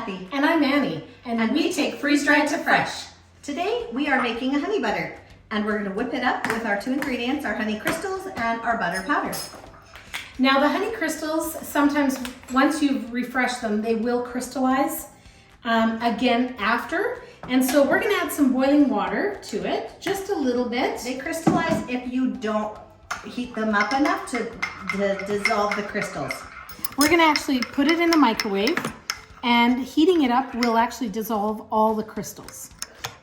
Kathy. And I'm Annie, and we take freeze-dried to fresh. Today we are making a honey butter, and we're going to whip it up with our two ingredients, our honey crystals and our butter powder. Now the honey crystals, sometimes once you've refreshed them, they will crystallize again after. And so we're going to add some boiling water to it, just a little bit. They crystallize if you don't heat them up enough to dissolve the crystals. We're going to actually put it in the microwave, and heating it up will actually dissolve all the crystals.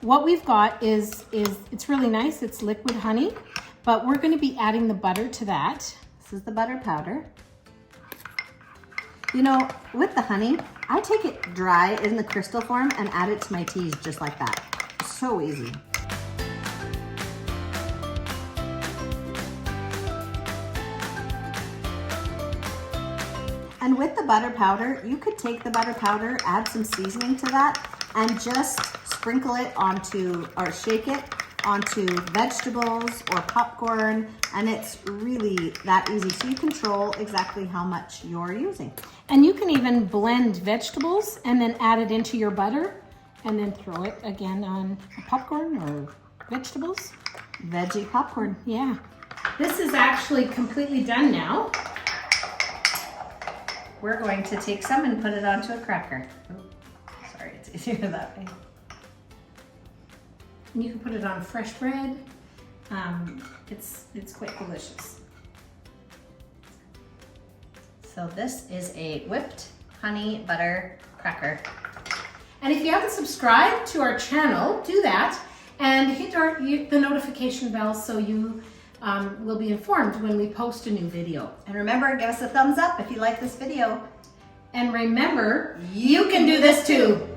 What we've got is it's really nice, it's liquid honey, but we're going to be adding the butter to that. This is the butter powder. You know, with the honey, I take it dry in the crystal form and add it to my teas just like that. So easy. And with the butter powder, you could take the butter powder, add some seasoning to that, and just sprinkle it onto, or shake it onto vegetables or popcorn, and it's really that easy. So you control exactly how much you're using. And you can even blend vegetables and then add it into your butter and then throw it again on popcorn or vegetables. Veggie popcorn. Yeah. This is actually completely done now. We're going to take some and put it onto a cracker. Oh, sorry, it's easier that way. And you can put it on fresh bread. It's quite delicious. So this is a whipped honey butter cracker. And if you haven't subscribed to our channel, do that and hit the notification bell so you will be informed when we post a new video. And remember, give us a thumbs up if you like this video. And remember, you can do this too.